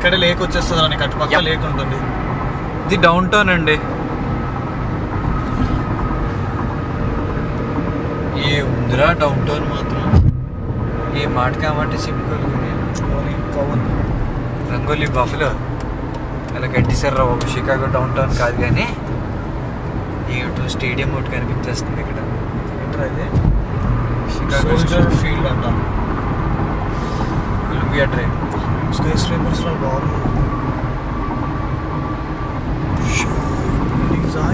ఇక్కడ లేక్ వచ్చేస్తుంది అని కట్టుపక్క లేక్ ఉంటుంది. ఇది డౌన్ టౌన్ అండి. ఏ ఉందిరా డౌన్ టౌన్ మాత్రం, ఏ మాటకామంటే సింపుల్ రంగోలీ బఫలో అలా కట్టిసారు బాబు. షికాగో డౌన్ టౌన్ కాదు కానీ ఏటో స్టేడియం ఒకటి కనిపించేస్తుంది ఇక్కడ. షికాగో ఫీల్డ్ అంట. కొలంబియా డ్రైవ్ స్కై స్క్రేపర్స్ బాగుంది.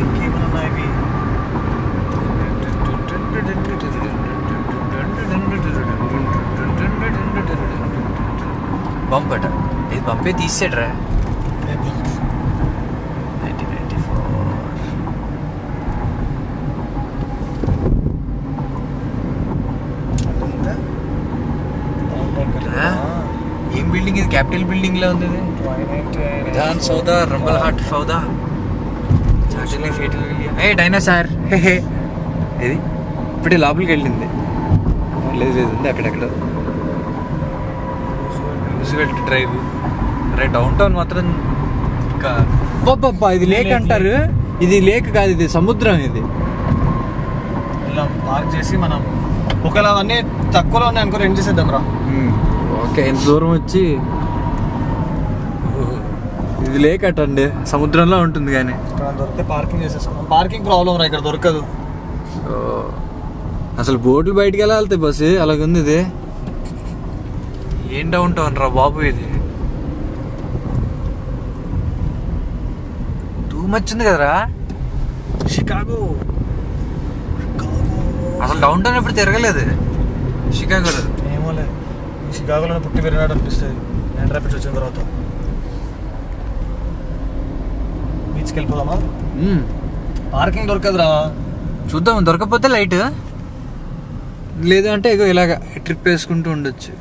ఇంకేమన్నా ఇవి బంపట ఇది బంపే తీసాడ్రా. ఏం బిల్డింగ్ ఇది? క్యాపిటల్ బిల్డింగ్ లా ఉంది. విధాన్ సౌదా, రంబల్ హాట్ సౌదా, ఏ డైనోసార్ ఇది ఇప్పుడే లోపలికి వెళ్ళింది. లేదు లేదు ఉంది అక్కడెక్కడ. Roosevelt drive. అరే డౌన్ టౌన్ మాత్రం ఇంకా బాబ్బా ఇది లేక్ అంటారు. ఇది లేక్ కాదు, ఇది సముద్రం. ఇది ఇలా పార్క్ చేసి మనం ఒకవేళ అవన్నీ తక్కువలో ఉన్నాయి అనుకో రెంట్ చేసేద్దాం రా. ఓకే ఇంత దూరం వచ్చి ఇది లేక్ అటండి, సముద్రంలో ఉంటుంది. కానీ ఇక్కడ దొరికితే పార్కింగ్ చేసేసుకున్నాం. పార్కింగ్ ప్రాబ్లం రా ఇక్కడ దొరకదు. అసలు బోట్లు బయటికి ఎలా వెళ్తాయి బస్సు అలాగుంది. ఇది ఏం డౌన్ టౌన్ రా బాబు, ఇది టూ మచ్ ఉంది కదరా. షికాగో అసలు డౌన్ టౌన్ ఎప్పుడు తిరగలేదు షికాగోలో. ఏమోలే, షికాగోలో పుట్టి పెరిగినట్టు అనిపిస్తుంది. గ్రాండ్ రాపిడ్స్ వచ్చిన తర్వాత బీచ్కి వెళ్ళిపోదామా? పార్కింగ్ దొరకదురా. చూద్దాం, దొరకకపోతే లైట్, లేదు అంటే ఇగో ఇలాగ ట్రిప్ వేసుకుంటూ ఉండొచ్చు.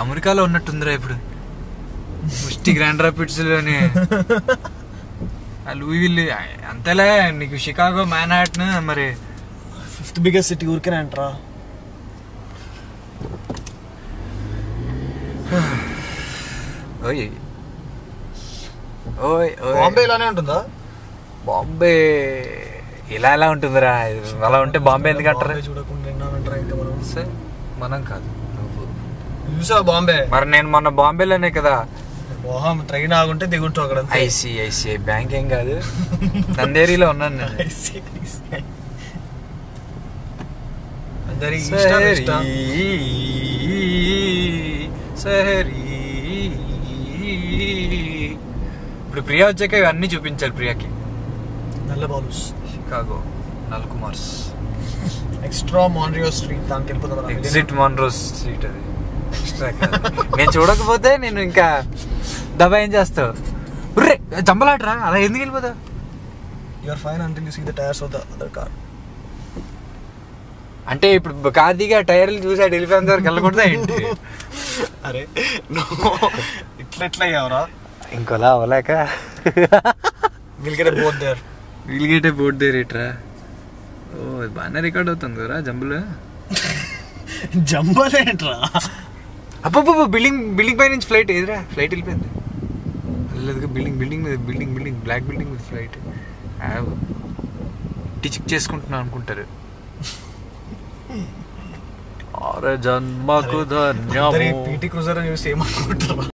అమెరికాలో ఉన్నట్టుందిరా ఇప్పుడు. ముష్టి గ్రాండ్ రాపిడ్స్ లోనే లూయివిల్ అంతేలే. నీకు షికాగో, మ్యాన్హాటన్ మరి 5th బిగ్గెస్ట్ సిటీ ఊరికేనే అంటారా. బాంబే ఇలానే ఉంటుందా? బాంబే ఇలా ఎలా ఉంటుందిరా? అలా ఉంటే బాంబే ఎందుకు అంటారు? చూడకుండా ఇంకా మనం కాదు, నువ్వు చూసా బాంబే. మరి నేను మొన్న బాంబేలోనే కదా. ట్రైన్ ఆగుంటే దిగుంటావు అక్కడ. ఐసిఐసిఐ బ్యాంక్ ఏం కాదు, నందేరిలో ఉన్నాను నేను. ఇప్పుడు ప్రియా వచ్చాక ఇవన్నీ చూపించాలి ప్రియాకి. నల్ల బాలూస్, షికాగో, నల్కుమార్స్, ఎక్స్ట్రా మాన్రియో స్ట్రీట్, దానికి వెళ్ళిపోతాం. Exit Munro street. అది ఎక్స్ట్రా నేను చూడకపోతే నేను ఇంకా దబా ఏం చేస్తావు? ఉర్రే చంపలాటరా, అలా ఎందుకు వెళ్ళిపోతావు? You're fine until you see the tyres of the other car. అంటే ఇప్పుడు కార్తీగా టైర్లు చూసాడు వెళ్ళిపోయేంత వరకు వెళ్ళకూడదా ఏంటి? అరే నువ్వు ఇట్లా అయ్యావరా? ఇంకోలా అవలేక will get a boat there ఇట్రా. ఓ బాగానే రికార్డ్ అవుతుంది కదా జంబులు. జంబలేంట్రా? అబ్బో బిల్డింగ్ పై నుంచి ఫ్లైట్ ఏదిరా? ఫ్లైట్ వెళ్ళిపోయింది. లేదు building block building with flight. టిచిక్ చేసుకుంటున్నా అనుకుంటారు. అరే జన్మకు ధన్యము. పీటీ క్రూజర్ చూసి ఏమనుకుంటారు?